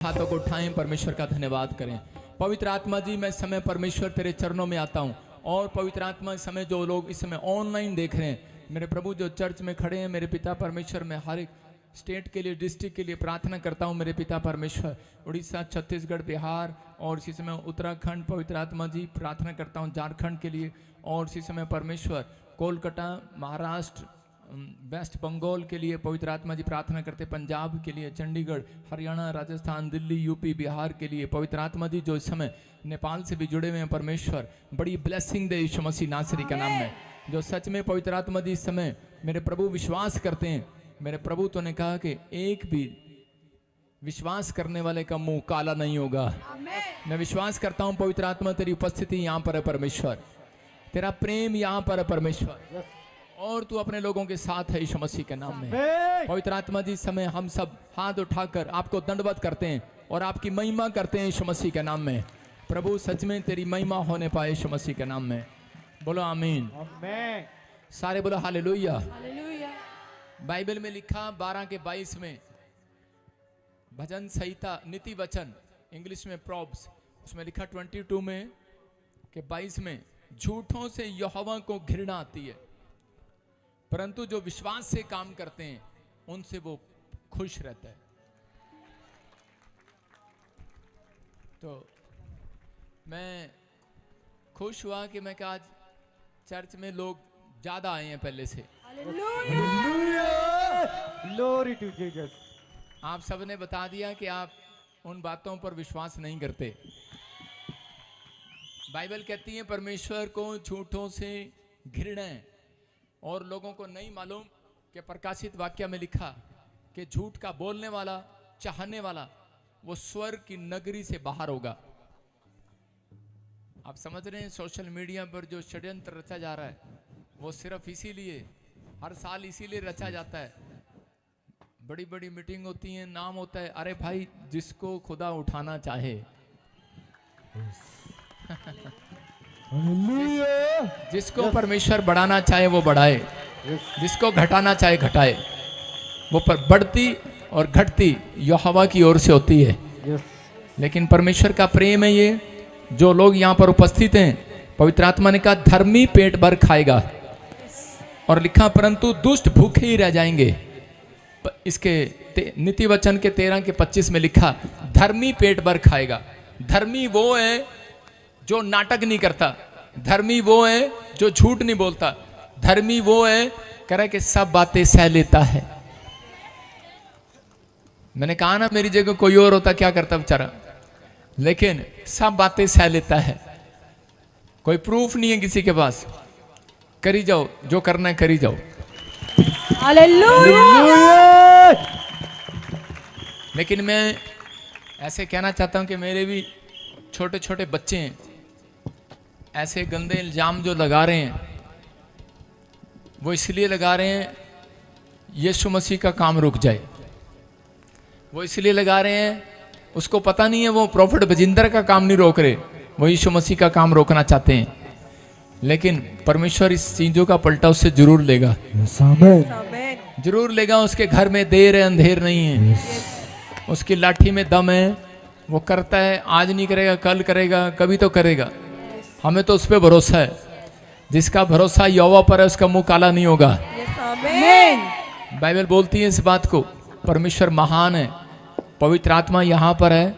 हाथों को उठाएं, परमेश्वर का धन्यवाद करें। पवित्र आत्मा जी, मैं इस समय परमेश्वर तेरे चरणों में आता हूं। और पवित्र आत्मा, इस समय जो लोग इस समय ऑनलाइन देख रहे हैं, मेरे प्रभु जो चर्च में खड़े हैं, मेरे पिता परमेश्वर, मैं हर एक स्टेट के लिए, डिस्ट्रिक्ट के लिए प्रार्थना करता हूं। मेरे पिता परमेश्वर, उड़ीसा, छत्तीसगढ़, बिहार और इसी समय उत्तराखंड, पवित्र आत्मा जी प्रार्थना करता हूं झारखंड के लिए। और इसी समय परमेश्वर कोलकाता, महाराष्ट्र, वेस्ट बंगाल के लिए पवित्र आत्मा जी प्रार्थना करते, पंजाब के लिए, चंडीगढ़, हरियाणा, राजस्थान, दिल्ली, यूपी, बिहार के लिए पवित्र आत्मा जी जो इस समय नेपाल से भी जुड़े हुए हैं, परमेश्वर बड़ी ब्लेसिंग दे यीशु मसीह नासरी का नाम में। जो सच में पवित्र आत्मा जी इस समय मेरे प्रभु विश्वास करते हैं, मेरे प्रभु तो ने कहा कि एक भी विश्वास करने वाले का मुंह काला नहीं होगा। मैं विश्वास करता हूं पवित्र आत्मा, तेरी उपस्थिति यहाँ पर है परमेश्वर, तेरा प्रेम यहाँ पर है परमेश्वर, और तू अपने लोगों के साथ है यीशु मसीह के नाम में। पवित्र आत्मा जी, समय हम सब हाथ उठाकर आपको दंडवत करते हैं और आपकी महिमा करते हैं यीशु मसीह के नाम में। प्रभु सच में तेरी महिमा होने पाए यीशु मसीह के नाम में। बोलो आमीन। सारे बोलो हालेलुया। बाइबल में लिखा 12 के 22 में, भजन संहिता नीति वचन, इंग्लिश में प्रॉब्स, उसमें लिखा 22 में के 22 में, झूठों से यहोवा को घृणा आती है, परंतु जो विश्वास से काम करते हैं उनसे वो खुश रहता है। तो मैं खुश हुआ कि मैं आज चर्च में लोग ज्यादा आए हैं पहले से। Glory to Jesus. आप सबने बता दिया कि आप उन बातों पर विश्वास नहीं करते। बाइबल कहती है परमेश्वर को झूठों से घृणा है, और लोगों को नहीं मालूम कि प्रकाशित वाक्य में लिखा कि झूठ का बोलने वाला, चाहने वाला, वो स्वर्ग की नगरी से बाहर होगा। आप समझ रहे हैं सोशल मीडिया पर जो षड्यंत्र रचा जा रहा है, वो सिर्फ इसीलिए, हर साल इसीलिए रचा जाता है। बड़ी बड़ी मीटिंग होती है, नाम होता है, अरे भाई जिसको खुदा उठाना चाहे, जिसको परमेश्वर बढ़ाना चाहे वो बढ़ाए, जिसको घटाना चाहे घटाए। वो पर बढ़ती और घटती यहोवा की ओर से होती है। लेकिन परमेश्वर का प्रेम है ये, जो लोग यहाँ पर उपस्थित हैं, पवित्र आत्मा ने कहा धर्मी पेट भर खाएगा, और लिखा परंतु दुष्ट भूखे ही रह जाएंगे। इसके नीति वचन के 13 के 25 में लिखा धर्मी पेट भर खाएगा। धर्मी वो है जो नाटक नहीं करता, धर्मी वो है जो झूठ नहीं बोलता, धर्मी वो है कह रहा है कि सब बातें सह लेता है। मैंने कहा ना, मेरी जगह कोई और होता क्या करता बेचारा, लेकिन सब बातें सह लेता है। कोई प्रूफ नहीं है किसी के पास, करी जाओ जो करना है करी जाओ। हालेलुया। लेकिन मैं ऐसे कहना चाहता हूं कि मेरे भी छोटे छोटे बच्चे हैं, ऐसे गंदे इल्जाम जो लगा रहे हैं, वो इसलिए लगा रहे हैं यीशु मसीह का काम रुक जाए। वो इसलिए लगा रहे हैं, उसको पता नहीं है वो प्रॉफिट बजिंदर का काम नहीं रोक रहे, वो यीशु मसीह का काम रोकना चाहते हैं। लेकिन परमेश्वर इस चीजों का पलटा उससे जरूर लेगा, जरूर लेगा। उसके घर में देर है, अंधेर नहीं है, उसकी लाठी में दम है। वो करता है, आज नहीं करेगा कल करेगा, कभी तो करेगा। हमें तो उस पर भरोसा है, जिसका भरोसा यहोवा पर है उसका मुंह काला नहीं होगा। बाइबल बोलती है इस बात को। परमेश्वर महान है, पवित्र आत्मा यहाँ पर है,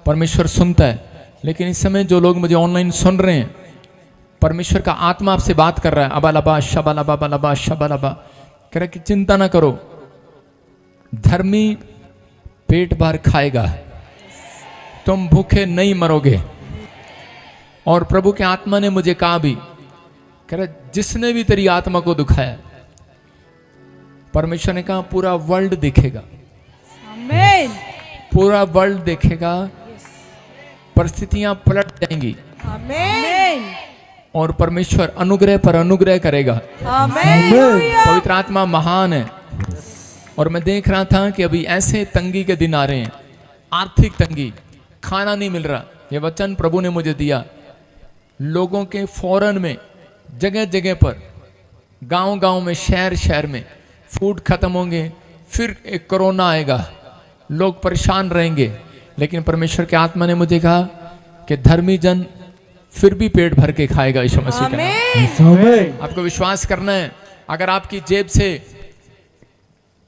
परमेश्वर सुनता है। लेकिन इस समय जो लोग मुझे ऑनलाइन सुन रहे हैं, परमेश्वर का आत्मा आपसे बात कर रहा है। अबालबा शबालबा बलबा शबालबा कह रहा कि चिंता ना करो, धर्मी पेट भर खाएगा, तुम भूखे नहीं मरोगे। और प्रभु के आत्मा ने मुझे कहा भी, कह रहा जिसने भी तेरी आत्मा को दुखाया, परमेश्वर ने कहा पूरा वर्ल्ड देखेगा, पूरा वर्ल्ड देखेगा, परिस्थितियां पलट जाएंगी, और परमेश्वर अनुग्रह पर अनुग्रह करेगा। पवित्र आत्मा महान है। और मैं देख रहा था कि अभी ऐसे तंगी के दिन आ रहे हैं, आर्थिक तंगी, खाना नहीं मिल रहा। ये वचन प्रभु ने मुझे दिया। लोगों के फौरन में, जगह जगह पर, गांव गांव में, शहर शहर में फूड खत्म होंगे, फिर एक कोरोना आएगा, लोग परेशान रहेंगे, लेकिन परमेश्वर के आत्मा ने मुझे कहा कि धर्मी जन फिर भी पेट भर के खाएगा यीशु मसीह का नाम। आमेन। आपको विश्वास करना है। अगर आपकी जेब से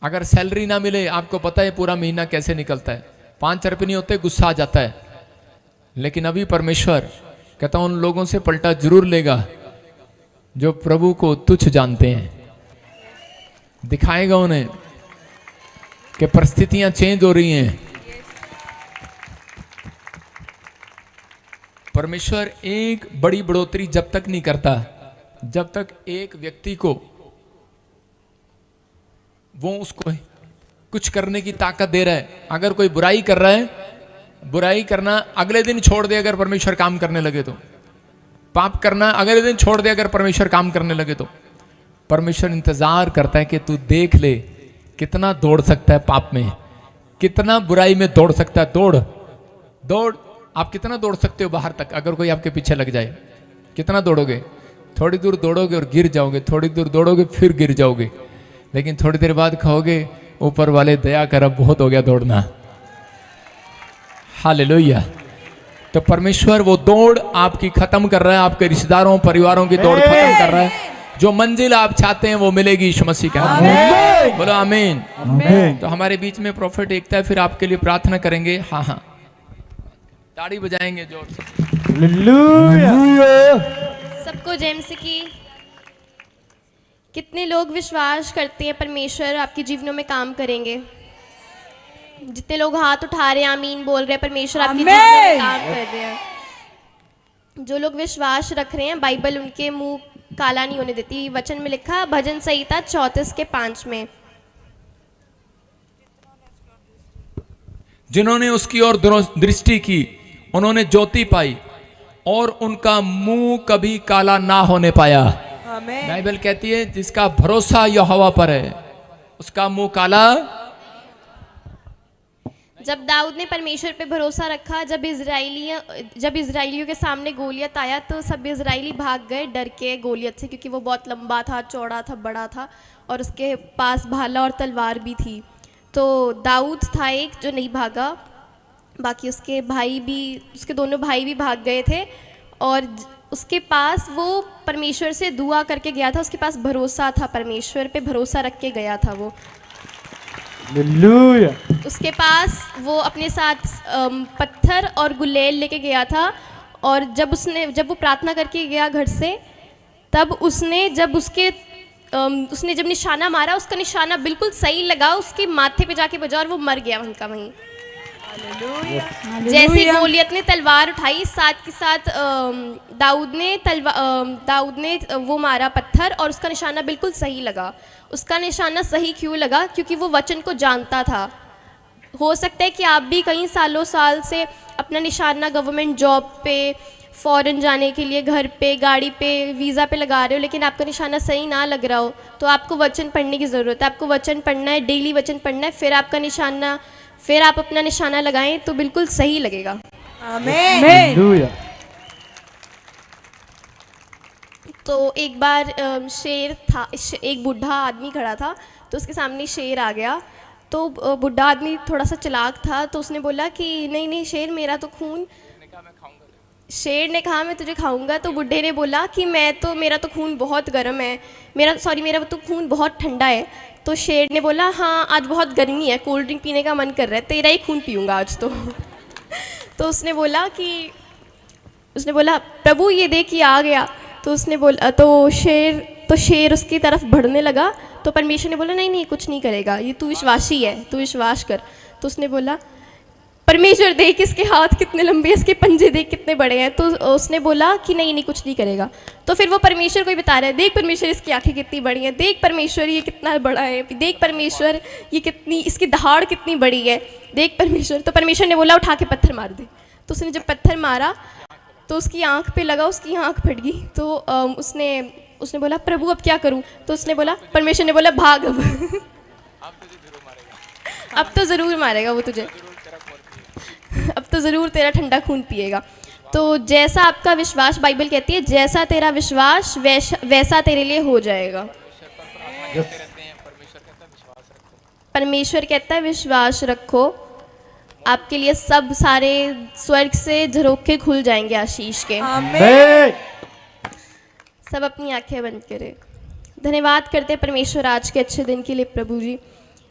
अगर सैलरी ना मिले, आपको पता है पूरा महीना कैसे निकलता है, 5 रुपये नहीं होते, गुस्सा आ जाता है। लेकिन अभी परमेश्वर कहता हूं उन लोगों से पलटा जरूर लेगा जो प्रभु को तुच्छ जानते हैं। दिखाएगा उन्हें कि परिस्थितियां चेंज हो रही हैं। परमेश्वर एक बड़ी बढ़ोतरी जब तक नहीं करता जब तक एक व्यक्ति को वो उसको कुछ करने की ताकत दे रहा है। अगर कोई बुराई कर रहा है, बुराई करना अगले दिन छोड़ दे अगर परमेश्वर काम करने लगे तो, पाप करना अगले दिन छोड़ दे अगर परमेश्वर काम करने लगे तो, परमेश्वर इंतजार करता है कि तू देख ले कितना दौड़ सकता है पाप में, कितना बुराई में दौड़ सकता है। दौड़ दौड़, आप कितना दौड़ सकते हो बाहर तक? अगर कोई आपके पीछे लग जाए कितना दौड़ोगे? थोड़ी दूर दौड़ोगे और गिर जाओगे, थोड़ी दूर दौड़ोगे फिर गिर जाओगे, लेकिन थोड़ी देर बाद कहोगे ऊपर वाले दया कर, अब बहुत हो गया दौड़ना। हालेलुया। तो परमेश्वर वो दौड़ आपकी खत्म कर रहा है, आपके रिश्तेदारों परिवारों की दौड़ खत्म कर रहा है। जो मंजिल आप चाहते हैं वो मिलेगी यीशु मसीह के नाम में। बोलो आमीन। आमेन। तो हमारे बीच में प्रॉफिट एकता है, फिर आपके लिए प्रार्थना करेंगे। हाँ हाँ, ताड़ी बजाएंगे जोर से। हालेलुया। सबको जेम्स की कितने लोग विश्वास करते हैं परमेश्वर आपके जीवनों में काम करेंगे? जितने लोग हाथ उठा रहे हैं, आमीन बोल रहे हैं, परमेश्वर आपके जीवनों में काम कर रहे हैं। जो लोग विश्वास रख रहे हैं, बाइबल उनके मुंह काला नहीं होने देती। वचन में लिखा, भजन संहिता 34:5 में, जिन्होंने उसकी ओर दृष्टि की उन्होंने ज्योति पाई और उनका मुंह कभी काला ना होने पाया। बाइबल कहती है जिसका भरोसा यहोवा पर है उसका मुंह काला। जब दाऊद ने परमेश्वर पे भरोसा रखा, जब इजराइलियों के सामने गोलियत आया तो सब इजराइली भाग गए डर के गोलियत से, क्योंकि वो बहुत लंबा था, चौड़ा था, बड़ा था और उसके पास भाला और तलवार भी थी। तो दाऊद था एक जो नहीं भागा, बाकी उसके भाई भी, उसके दोनों भाई भी भाग गए थे। और उसके पास वो परमेश्वर से दुआ करके गया था, उसके पास भरोसा था, परमेश्वर पे भरोसा रख के गया था वो। हालेलुया। उसके पास वो अपने साथ पत्थर और गुलेल लेके गया था। और जब वो प्रार्थना करके गया घर से, तब उसने जब निशाना मारा, उसका निशाना बिल्कुल सही लगा, उसके माथे पे जाके बजा और वो मर गया वहीं का वहीं। जैसे गोलियत ने तलवार उठाई, साथ के साथ दाऊद ने वो मारा पत्थर और उसका निशाना बिल्कुल सही लगा। उसका निशाना सही क्यों लगा? क्योंकि वो वचन को जानता था। हो सकता है कि आप भी कई साल से अपना निशाना गवर्नमेंट जॉब पे, फॉरेन जाने के लिए, घर पे, गाड़ी पे, वीज़ा पे लगा रहे हो, लेकिन आपका निशाना सही ना लग रहा हो, तो आपको वचन पढ़ने की ज़रूरत है। आपको वचन पढ़ना है, डेली वचन पढ़ना है, फिर आप अपना निशाना लगाएं तो बिल्कुल सही लगेगा। आमेन। हालेलुया। तो एक बार शेर था, एक बूढ़ा आदमी खड़ा था, तो उसके सामने शेर आ गया। तो बूढ़ा आदमी थोड़ा सा चालाक था, तो उसने बोला कि नहीं नहीं शेर, मेरा तो खून। शेर ने कहा मैं तुझे खाऊंगा। तो बुढ़े ने बोला कि मेरा तो खून बहुत गर्म है, मेरा तो खून बहुत ठंडा है। तो शेर ने बोला हाँ आज बहुत गर्मी है, कोल्ड ड्रिंक पीने का मन कर रहा है, तेरा ही खून पीऊँगा आज तो। तो उसने बोला प्रभु ये देख ये आ गया। तो उसने बोला तो शेर उसकी तरफ बढ़ने लगा। तो परमेश्वर ने बोला नहीं नहीं कुछ नहीं करेगा, ये तू विश्वासी है, तू विश्वास कर। तो उसने बोला परमेश्वर देख इसके हाथ कितने लंबे, इसके पंजे देख कितने बड़े हैं। तो उसने बोला कि नहीं नहीं कुछ नहीं करेगा। तो फिर वो परमेश्वर को ही बता रहा है, देख परमेश्वर इसकी आंखें कितनी बड़ी हैं, देख परमेश्वर ये कितना बड़ा है, देख परमेश्वर ये कितनी, इसकी दहाड़ कितनी बड़ी है, देख परमेश्वर। तो परमेश्वर ने बोला उठा के पत्थर मार दे। तो उसने जब पत्थर मारा तो उसकी आंख पे लगा, उसकी आंख फट गई। तो उसने बोला प्रभु अब क्या करूं? तो उसने बोला, परमेश्वर ने बोला भाग अब तो ज़रूर मारेगा वो तुझे, अब तो ज़रूर तेरा ठंडा खून पिएगा। तो जैसा आपका विश्वास, बाइबल कहती है जैसा तेरा विश्वास वैसा तेरे लिए हो जाएगा। परमेश्वर कहता है विश्वास रखो। आपके लिए सब सारे स्वर्ग से झरोखे खुल जाएंगे आशीष के। आमीन। सब अपनी आंखें बंद करें। धन्यवाद करते हैं परमेश्वर आज के अच्छे दिन के लिए।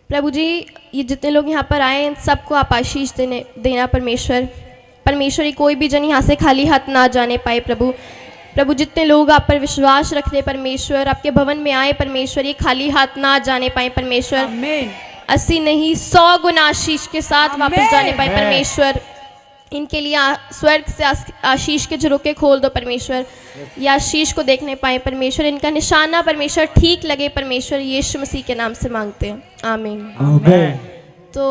प्रभु जी ये जितने लोग यहाँ पर आए हैं सबको आप आशीष देना परमेश्वर ही कोई भी जन यहाँ से खाली हाथ ना जाने पाए। प्रभु जितने लोग आप पर विश्वास रख रहे परमेश्वर, आपके भवन में आए परमेश्वर, ये खाली हाथ ना जाने पाए परमेश्वर। आमीन। 80 नहीं 100 गुना आशीष के साथ वापस आमीन। जाने पाए परमेश्वर। इनके लिए स्वर्ग से आशीष के झरोखे खोल दो परमेश्वर, ये आशीष को देखने पाए परमेश्वर। इनका निशाना परमेश्वर ठीक लगे परमेश्वर, यीशु मसीह के नाम से मांगते हैं, आमीन। आमीन। तो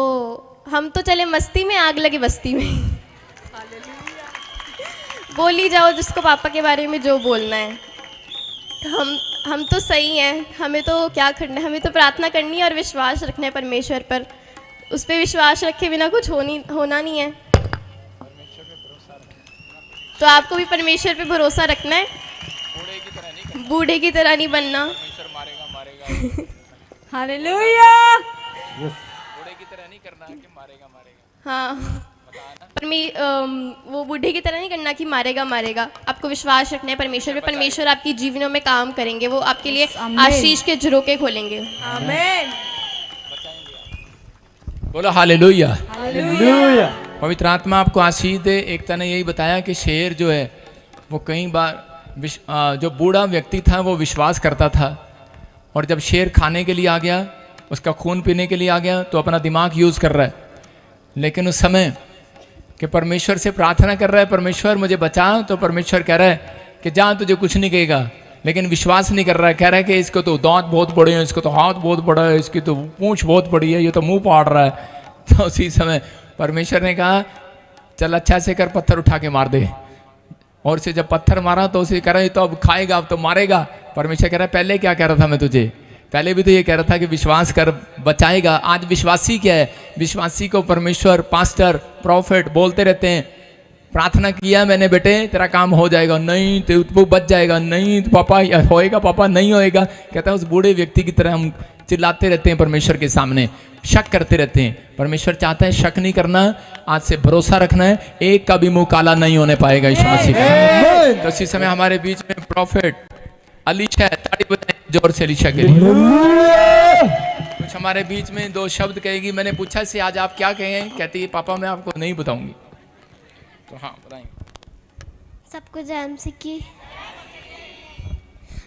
हम तो चले मस्ती में, आग लगे बस्ती में। बोल ही जाओ जिसको पापा के बारे में जो बोलना है। हम तो सही हैं, हमें तो क्या करना है, हमें तो प्रार्थना करनी है और विश्वास रखना है परमेश्वर पर। उस पर विश्वास रखे बिना कुछ होना नहीं है। तो आपको भी परमेश्वर पे भरोसा रखना है, बूढ़े की तरह नहीं बनना। हालेलुया। हाँ वो बूढ़े की तरह नहीं करना कि मारेगा। आपको विश्वास रखना है परमेश्वर पे। परमेश्वर आपकी जीवनों में काम करेंगे, वो आपके लिए आमीन। आशीष के झरोखे खोलेंगे। आमीन। बोलो हालेलुया। हालेलुया। पवित्र आत्मा आपको आशीष दे। एकता ने यही बताया कि शेर जो है वो कई बार जो बूढ़ा व्यक्ति था वो विश्वास करता था, और जब शेर खाने के लिए आ गया, उसका खून पीने के लिए आ गया, तो अपना दिमाग यूज़ कर रहा है। लेकिन उस समय कि परमेश्वर से प्रार्थना कर रहा है, परमेश्वर मुझे बचा, तो परमेश्वर कह रहा है कि जा तुझे कुछ नहीं कहेगा, लेकिन विश्वास नहीं कर रहा है। कह रहा है कि इसको तो दांत बहुत बड़े हैं, इसको तो हाथ बहुत बड़ा है, इसकी तो पूंछ बहुत बड़ी है, ये तो मुंह फाड़ रहा है। तो उसी समय परमेश्वर ने कहा चल अच्छा से कर, पत्थर उठा के मार दे। और उसे जब पत्थर मारा तो उसे कह रहा है तो अब खाएगा, अब तो मारेगा। परमेश्वर कह रहा है पहले क्या कह रहा था मैं तुझे, पहले भी तो ये कह रहा था कि विश्वास कर बचाएगा। आज विश्वासी क्या है, विश्वासी को परमेश्वर पास्टर प्रॉफिट बोलते रहते हैं प्रार्थना किया मैंने बेटे तेरा काम हो जाएगा, नहीं तो बच जाएगा, नहीं तो पापा होएगा, पापा नहीं होएगा। कहता है उस बूढ़े व्यक्ति की तरह हम चिल्लाते रहते हैं परमेश्वर के सामने, शक करते रहते हैं। परमेश्वर चाहता है शक नहीं करना, आज से भरोसा रखना है, एक का भी मुंह काला नहीं होने पाएगा यीशु मसीह का। तो इसी समय हमारे बीच में प्रॉफिट अलीशा है, ताड़ी बजाएं जोर से अलीशा के लिए। कुछ हमारे बीच में दो शब्द कहेगी। मैंने पूछा से आज आप क्या कहें, कहती है पापा मैं आपको नहीं बताऊंगी। तो हाँ बताएंगे। सबको जय मसीह की।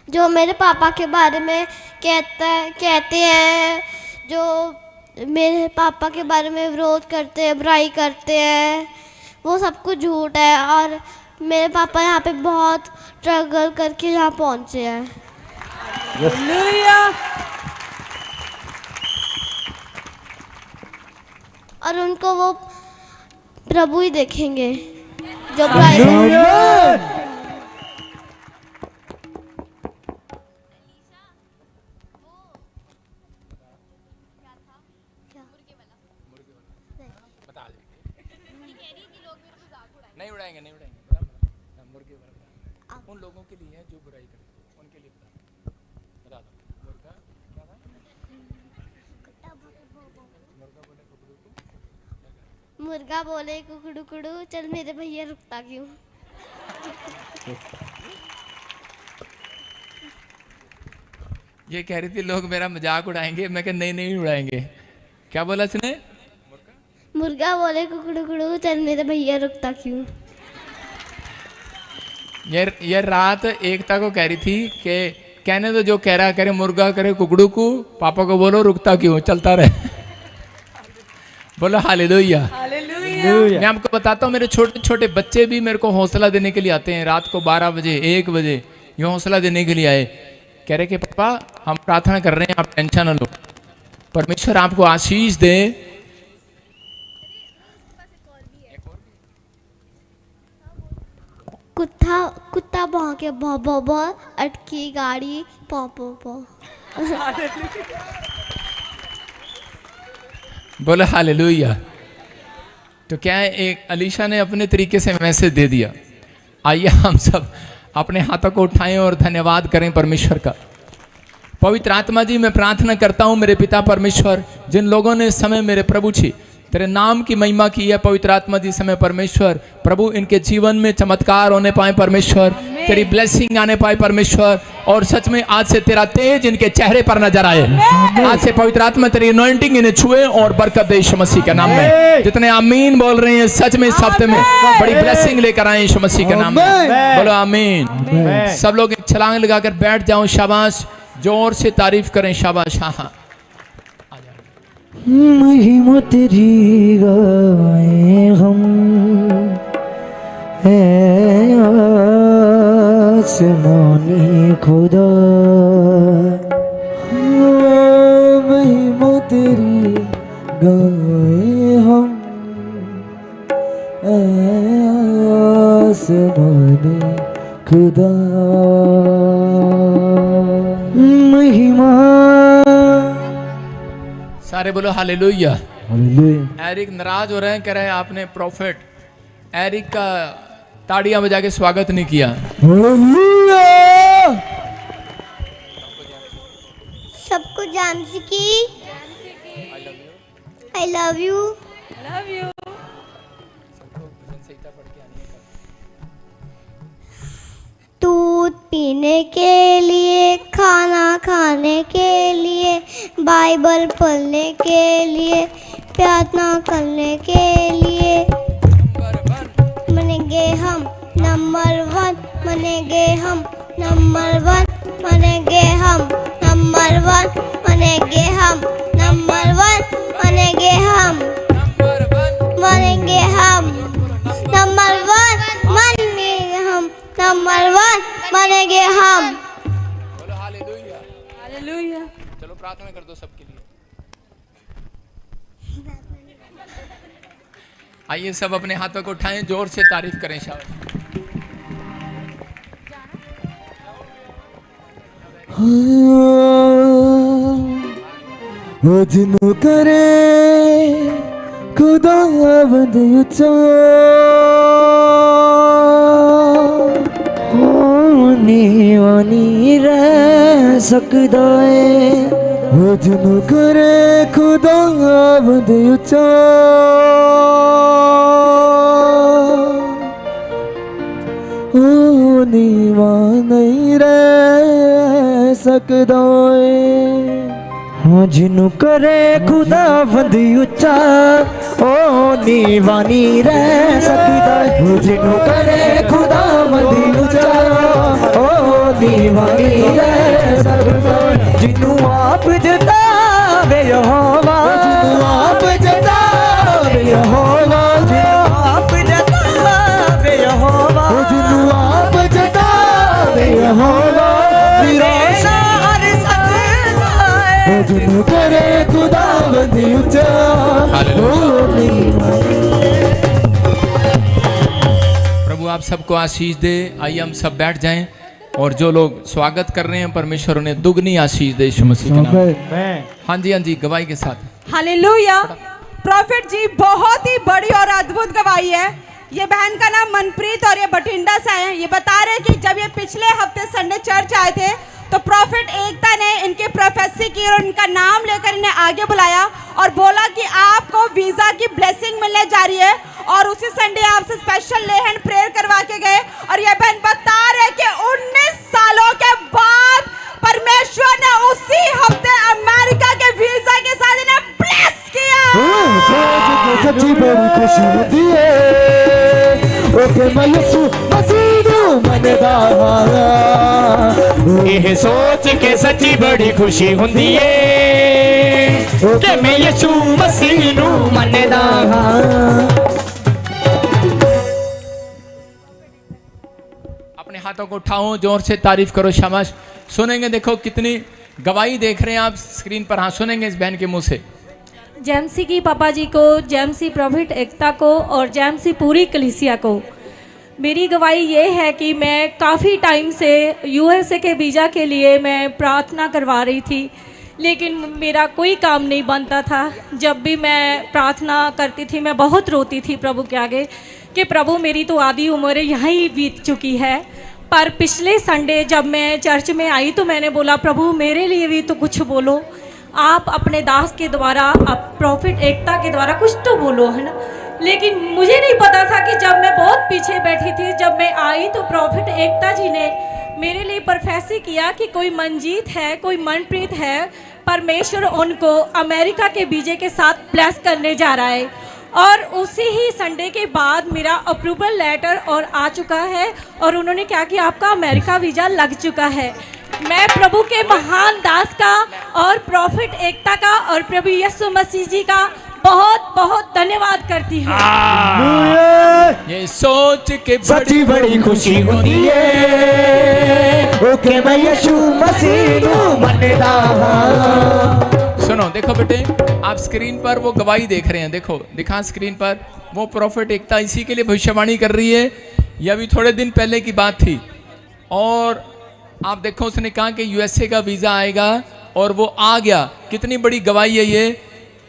जो मेरे पापा के बारे में कहते हैं, जो मेरे पापा के बारे में विरोध करते हैं, बुराई करते हैं, वो सब कुछ झूठ है। और मेरे पापा यहाँ पे बहुत स्ट्रगल करके यहाँ पहुँचे हैं। हालेलुया। और उनको वो प्रभु ही देखेंगे जो बुराई करते हैं। हालेलुया। नहीं उड़ाएंगे, नहीं उड़ाएंगे। मुर्गे उन लोगों के लिए है जो बुराई करते, उनके लिए बता दो। मुर्गा क्या था? मुर्गा बोले कुकड़ू कुड़ू, चल मेरे भैया रुकता क्यों। ये कह रही थी लोग मेरा मजाक उड़ाएंगे, मैं कह नहीं उड़ाएंगे। क्या बोला इसने? मुर्गा बोले कुकड़ू कुड़ू, चल मेरे भैया रुकता क्यों। ये रात एकता को कह रही थी कि कहने तो जो कह रहा करे, मुर्गा करे कुकड़ू को, पापा को बोलो रुकता क्यों, चलता रहे। बोलो हालेलुया। हालेलुया। मैं आपको बताता हूँ, मेरे छोटे छोटे बच्चे भी मेरे को हौसला देने के लिए आते हैं। रात को 12 बजे 1 बजे ये हौसला देने के लिए आए, कह रहे कि पापा हम प्रार्थना कर रहे हैं, आप टेंशन न लो, परमेश्वर आपको आशीष दे। कुत्ता भौंके भौ भौ भौ, अटकी गाड़ी पौ पौ पौ। बोले हालेलुया। तो क्या है, एक अलीशा ने अपने तरीके से मैसेज दे दिया। आइए हम सब अपने हाथों को उठाएं और धन्यवाद करें परमेश्वर का। पवित्र आत्मा जी मैं प्रार्थना करता हूं मेरे पिता परमेश्वर, जिन लोगों ने इस समय मेरे प्रभु जी तेरे नाम की महिमा की है पवित्र आत्मा जी समय परमेश्वर। प्रभु इनके जीवन में चमत्कार होने पाए परमेश्वर, तेरी ब्लेसिंग आने पाए परमेश्वर, और सच में आज से तेरा तेज इनके चेहरे पर नजर आए। आज से पवित्र आत्मा तेरी अनॉइंटिंग इन्हें छुए और बरकत दे यीशु मसीह के नाम में। जितने आमीन बोल रहे हैं सच में इस हफ्ते में बड़ी ब्लेसिंग लेकर आए यीशु मसीह के नाम में। बोलो आमीन। सब लोग एक छलांग लगाकर बैठ जाओ। शाबाश, जोर से तारीफ करें। शाबाश। हाँ हाँ, महिमा तेरी गाए हम, है आसमानी खुदा। महिमा तेरी गाए हम, है आसमानी खुदा। महिमा सारे बोलो हालेलुया। हालेलुया। एरिक नाराज हो रहे हैं, कह रहे हैं आपने प्रॉफिट एरिक का ताड़ियां बजा के स्वागत नहीं किया। हालेलुया। सबको जानसी की I love you. Love you. दूध पीने के लिए, खाना खाने के लिए, बाइबल पढ़ने के लिए, प्रार्थना करने के लिए बनेंगे हम नंबर 1। बनेंगे हम नंबर 1। बनेंगे हम नंबर 1। बनेंगे हम नंबर 1। बनेंगे हम बनेंगे हम नंबर 1। बनेंगे हम नंबर 1। बनेंगे हम। बोलो हालेलुया। हालेलुया। चलो प्रार्थना कर दो सबके लिए। आइए सब अपने हाथों को उठाएं, जोर से तारीफ करें। शाबाश। वजन करे खुदा बंद उच्चा, वानी रह सकदा है। वजन करे खुदा बंद उच्चा, नीवा नहीं रह सकदा है। जिन्हों करे खुदा बंद उच्चा, ओ नीवा नहीं रह सकदा है। जिन्हों करे खुदा बंद उच्चा, ओ नीवा नहीं रह सकदा है। जिन्हों आप जतावे यहोवा, जिन्हों आप जतावे यहोवा, आप जतावे यहोवा, जिन्हों आप जतावे यहोवा, निराशा हर सकदा है। जिन्हों करे खुदा बंद उच्चा, ओ नीवा। प्रभु आप सबको आशीष दे। आइए हम सब बैठ जाएं, और जो लोग स्वागत कर रहे हैं परमेश्वर उन्हें दुगनी आशीष दे यीशु मसीह के नाम में। हाँ जी, हाँ जी, गवाही के साथ। हालेलुया। प्रॉफिट जी बहुत ही बड़ी और अद्भुत गवाही है। ये बहन का नाम मनप्रीत और ये बठिंडा से है। ये बता रहे कि जब ये पिछले हफ्ते संडे चर्च आए थे तो प्रॉफिट एकता ने इनकी प्रोफेसी की और इनका नाम लेकर इन्हें आगे बुलाया और बोला कि आपको वीजा की ब्लेसिंग मिलने जा रही है, और उसी संडे आपसे स्पेशल लेहन प्रेयर करवा के गए। और ये बहन बता रहे कि 19 सालों के बाद परमेश्वर ने उसी हफ्ते अमेरिका के वीजा के साथ इन्हें ब्लेस किया। सच्ची बड़ी खुशी होती है। ओके मैं यीशु मसीह मनदा, ਇਹ सोच के सच्ची बड़ी खुशी हुंदी है कि मैं यीशु मसीह नू मनदा हां। अपने हाथों को उठाओ, जोर से तारीफ करो। शाबाश। सुनेंगे, देखो कितनी गवाही देख रहे हैं आप स्क्रीन पर। हाँ, सुनेंगे इस बहन के मुंह से। जेएमसी की पापा जी को, जेएमसी प्रॉफिट एकता को और जेएमसी पूरी कलीसिया को मेरी गवाही ये है कि मैं काफ़ी टाइम से यूएसए के वीज़ा के लिए मैं प्रार्थना करवा रही थी, लेकिन मेरा कोई काम नहीं बनता था। जब भी मैं प्रार्थना करती थी मैं बहुत रोती थी प्रभु के आगे कि प्रभु मेरी तो आधी उम्र यहाँ ही बीत चुकी है। पर पिछले संडे जब मैं चर्च में आई तो मैंने बोला प्रभु मेरे लिए भी तो कुछ बोलो। आप अपने दास के द्वारा, आप प्रॉफिट एकता के द्वारा कुछ तो बोलो, है ना। लेकिन मुझे नहीं पता था कि जब मैं बहुत पीछे बैठी थी, जब मैं आई तो प्रॉफिट एकता जी ने मेरे लिए प्रोफेसी किया कि कोई मनजीत है, कोई मनप्रीत है, परमेश्वर उनको अमेरिका के वीजे के साथ ब्लेस करने जा रहा है। और उसी ही संडे के बाद मेरा अप्रूवल लेटर और आ चुका है और उन्होंने क्या किया, आपका अमेरिका वीज़ा लग चुका है। मैं प्रभु के महान दास का और प्रॉफिट एकता का और प्रभु यीशु मसीह जी का बहुत बहुत धन्यवाद करती हूँ। ये सोच के सच्ची बड़ी खुशी होती है ओके मैं यीशु मसीह नू मनदा हां। सुनो, देखो बेटे, आप स्क्रीन पर वो गवाही देख रहे हैं, देखो दिखा स्क्रीन पर, वो प्रॉफिट एकता इसी के लिए भविष्यवाणी कर रही है। यह अभी थोड़े दिन पहले की बात थी और आप देखो उसने कहा कि यूएसए का वीज़ा आएगा और वो आ गया। कितनी बड़ी गवाही है ये।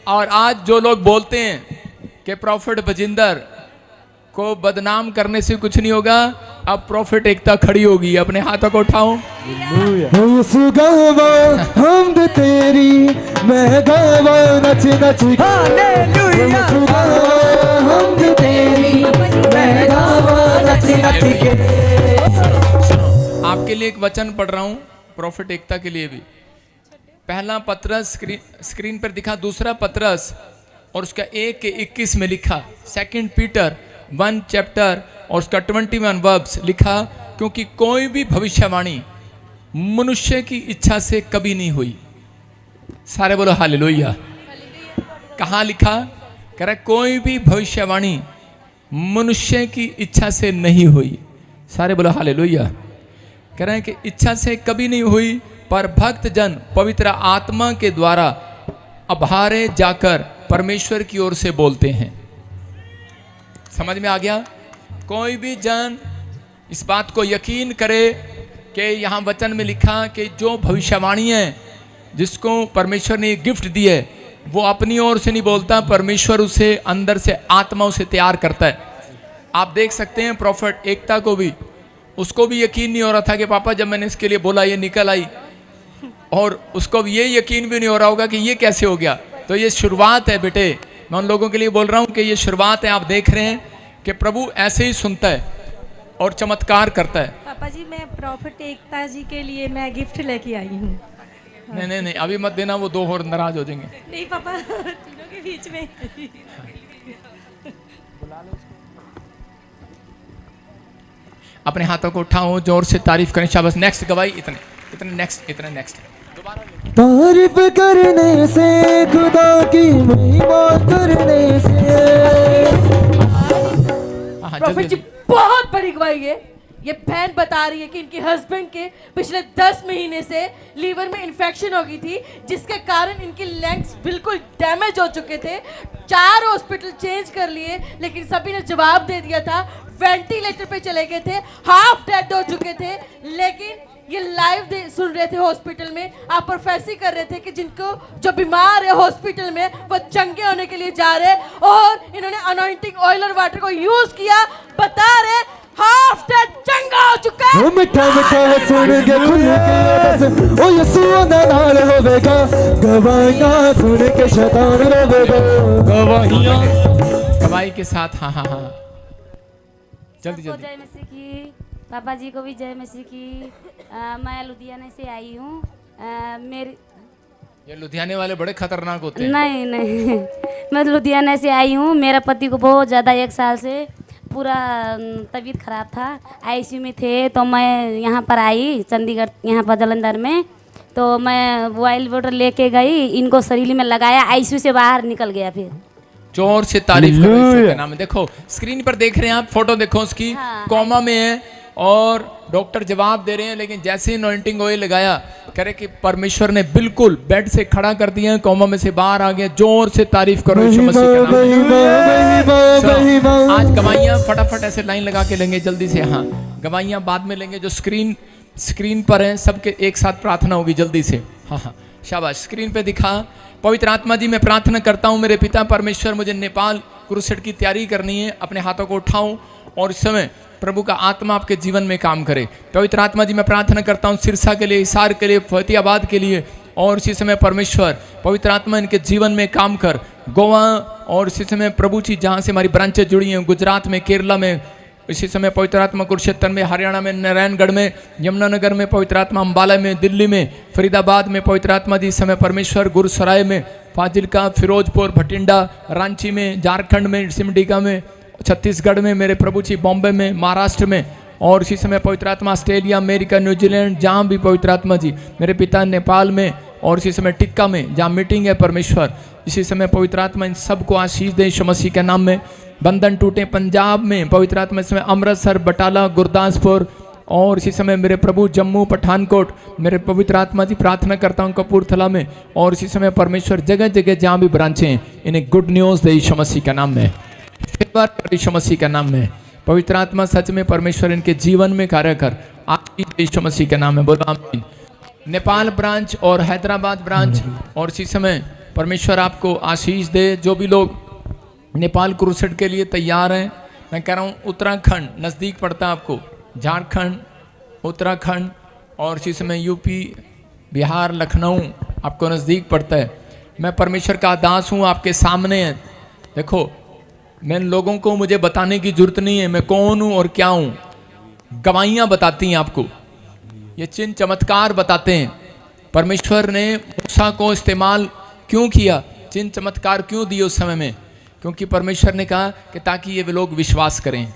और आज जो लोग बोलते हैं कि प्रॉफिट बजिंदर को बदनाम करने से कुछ नहीं होगा, अब प्रॉफिट एकता खड़ी होगी। अपने हाथों को उठाओ। यीशु गावा हमद तेरी, मैं गावा नच नच के। हालेलुया यीशु गावा हमद तेरी, मैं गावा नच नच के। आपके लिए एक वचन पढ़ रहा हूं, प्रॉफिट एकता के लिए भी। पहला पत्रस स्क्रीन पर दिखा, दूसरा पत्रस और उसका 1:21 में लिखा, 2 पीटर 1 चैप्टर और उसका 21 वर्ब्स लिखा, क्योंकि कोई भी भविष्यवाणी मनुष्य की इच्छा से कभी नहीं हुई। सारे बोलो हालेलुया। कहाँ लिखा? कह रहा कोई भी भविष्यवाणी मनुष्य की इच्छा से नहीं हुई। सारे बोलो हालेलुया। कह रहे हैं कि इच्छा से कभी नहीं हुई, पर भक्त जन पवित्र आत्मा के द्वारा अभारे जाकर परमेश्वर की ओर से बोलते हैं। समझ में आ गया? कोई भी जन इस बात को यकीन करे कि यहाँ वचन में लिखा कि जो भविष्यवाणी है जिसको परमेश्वर ने गिफ्ट दी है, वो अपनी ओर से नहीं बोलता, परमेश्वर उसे अंदर से आत्मा उसे तैयार करता है। आप देख सकते हैं प्रॉफिट एकता को भी, उसको भी यकीन नहीं हो रहा था कि पापा जब मैंने इसके लिए बोला ये निकल आई, और उसको ये यकीन भी नहीं हो रहा होगा कि ये कैसे हो गया। तो ये शुरुआत है बेटे, मैं उन लोगों के लिए बोल रहा हूँ कि ये शुरुआत है। आप देख रहे हैं कि प्रभु ऐसे ही सुनता है और चमत्कार करता है। पापा जी, मैं प्रॉफिट एकता जी के लिए मैं गिफ्ट लेके आई हूँ। नहीं नहीं नहीं, अभी मत देना, वो दो और नाराज हो जाएंगे। नहीं पापा, तीनों के बीच में। अपने हाथों को उठाओ, जोर से तारीफ करें। शाबाश। नेक्स्ट गवाही। इतने इतने नेक्स्ट, इतने नेक्स्ट। तारीफ करने से, खुदा की महिमा करने से। प्रॉफिट जी, बहुत बड़ी गवाही है। ये बहन बता रही है कि इनके हस्बैंड के पिछले 10 महीने से लीवर में इन्फेक्शन हो गई थी, जिसके कारण इनके लंग्स बिल्कुल डैमेज हो चुके थे। 4 हॉस्पिटल चेंज कर लिए, लेकिन सभी ने जवाब दे दिया था। वेंटिलेटर पे चले गए थे, हाफ डेड हो चुके थे, लेकिन ये लाइव सुन रहे थे हॉस्पिटल में। आप प्रोफेसी कर रहे थे कि जिनको जो बीमार है हॉस्पिटल में, वो चंगे होने के लिए जा रहे, और इन्होंने अनॉइंटिंग ऑयल और वाटर को यूज किया। बता रहे हाफ डेड चंगा हो चुका है। मिठा मिठा सुन के खुल के बस, ओ यीशु दा नाल होवेगा। गवाहियां सुन के शैतान रोवेगा। गवाहियां गवाही के साथ। हाँ हाँ हाँ, जल्दी सबको जल्दी। जय मसीह की। पापा जी को भी जय मसीह की। मैं लुधियाने से आई हूँ। मेरी ये लुधियाने वाले बड़े खतरनाक होते हैं। नहीं नहीं, मैं लुधियाने से आई हूँ। मेरा पति को बहुत ज़्यादा 1 साल से पूरा तबीयत खराब था, आईसीयू में थे। तो मैं यहाँ पर आई चंडीगढ़, यहाँ पर जलंधर में। तो मैं ऑयल वाटर लेके गई, इनको शरीर में लगाया, आईसीयू से बाहर निकल गया। फिर जोर से तारीफ करो ईश्वर के नाम में। देखो स्क्रीन पर देख रहे हैं आप, फोटो देखो उसकी। हाँ, कोमा में है और डॉक्टर जवाब दे रहे हैं, लेकिन जैसे ही अनॉइंटिंग ऑयल लगाया, करे कि परमेश्वर ने बिल्कुल बेड से खड़ा कर दिया, कोमा में से बाहर आ गया। जोर से तारीफ करो यीशु मसीह के नाम में। आज गवाहियां फटाफट ऐसे लाइन लगा के लेंगे जल्दी से। हाँ, गवाहियां बाद में लेंगे, जो स्क्रीन पर हैं सबके एक साथ प्रार्थना होगी जल्दी से। हाँ हाँ, शाबाश। स्क्रीन पे दिखा। पवित्र आत्मा जी, मैं प्रार्थना करता हूँ मेरे पिता परमेश्वर, मुझे नेपाल क्रूसेड की तैयारी करनी है। अपने हाथों को उठाऊं और इस समय प्रभु का आत्मा आपके जीवन में काम करे। पवित्र आत्मा जी, मैं प्रार्थना करता हूँ सिरसा के लिए, हिसार के लिए, फतेहाबाद के लिए और इसी समय परमेश्वर पवित्र आत्मा इनके जीवन में काम कर। गोवा और इसी समय प्रभु जी जहाँ से हमारी ब्रांचें जुड़ी हैं, गुजरात में, केरला में, इसी समय पवित्र आत्मा कुरुक्षेत्र में, हरियाणा में, नारायणगढ़ में, यमुनानगर में पवित्र आत्मा, अम्बाला में, दिल्ली में, फरीदाबाद में पवित्र आत्मा जी इस समय परमेश्वर, गुरुसराय में, फाजिलका, फिरोजपुर, भटिंडा, रांची में, झारखंड में, सिमडेगा में, छत्तीसगढ़ में मेरे प्रभु जी, बॉम्बे में, महाराष्ट्र में, और इसी समय पवित्र आत्मा ऑस्ट्रेलिया, अमेरिका, न्यूजीलैंड, जहाँ भी पवित्र आत्मा जी मेरे पिता, नेपाल में, और इसी समय टिक्का में जहाँ मीटिंग है परमेश्वर, इसी समय पवित्र आत्मा इन सबको आशीष दे यीशु मसीह के नाम में। बंधन टूटे पंजाब में पवित्र आत्मा इस समय अमृतसर, बटाला, गुरदासपुर, और इसी समय मेरे प्रभु जम्मू, पठानकोट, मेरे पवित्र आत्मा जी प्रार्थना करता हूँ कपूरथला में, और इसी समय परमेश्वर जगह जगह जहाँ भी ब्रांचें हैं इन्हें गुड न्यूज़ दे यीशु मसीह के नाम में, यीशु मसीह के नाम में। पवित्र आत्मा सच में परमेश्वर इनके जीवन में कार्य कर, आशीष यीशु मसीह के नाम में, बोलो आमीन। नेपाल ब्रांच और हैदराबाद ब्रांच, और इसी समय परमेश्वर आपको आशीष दे। जो भी लोग नेपाल क्रूसेड के लिए तैयार हैं, मैं कह रहा हूँ उत्तराखंड नज़दीक पड़ता है आपको, झारखंड, उत्तराखंड, और इसी समय यूपी, बिहार, लखनऊ आपको नज़दीक पड़ता है। मैं परमेश्वर का दास हूँ, आपके सामने है। देखो, मैं लोगों को मुझे बताने की जरूरत नहीं है मैं कौन हूँ और क्या हूँ, गवाहियाँ बताती हैं आपको, ये चिन्ह चमत्कार बताते हैं। परमेश्वर ने मूसा को इस्तेमाल क्यों किया, चिन्ह चमत्कार क्यों दिए उस समय में, क्योंकि परमेश्वर ने कहा कि ताकि ये लोग विश्वास करें।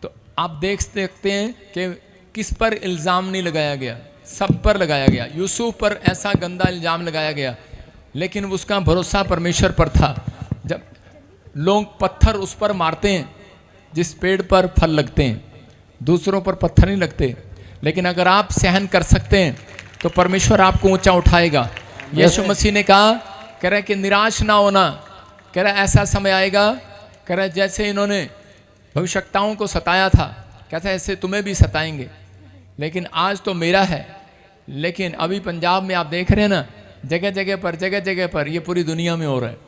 तो आप देख सकते हैं कि किस पर इल्ज़ाम नहीं लगाया गया, सब पर लगाया गया। यूसुफ पर ऐसा गंदा इल्ज़ाम लगाया गया, लेकिन उसका भरोसा परमेश्वर पर था। जब लोग पत्थर उस पर मारते हैं जिस पेड़ पर फल लगते हैं, दूसरों पर पत्थर नहीं लगते, लेकिन अगर आप सहन कर सकते हैं तो परमेश्वर आपको ऊंचा उठाएगा। यीशु मसीह ने कहा, कह रहे कि निराश ना होना, कह रहा ऐसा समय आएगा, कह रहा जैसे इन्होंने भविष्यवक्ताओं को सताया था, कहता ऐसे तुम्हें भी सताएंगे, लेकिन आज तो मेरा है। लेकिन अभी पंजाब में आप देख रहे हैं ना, जगह जगह पर ये पूरी दुनिया में हो रहा है।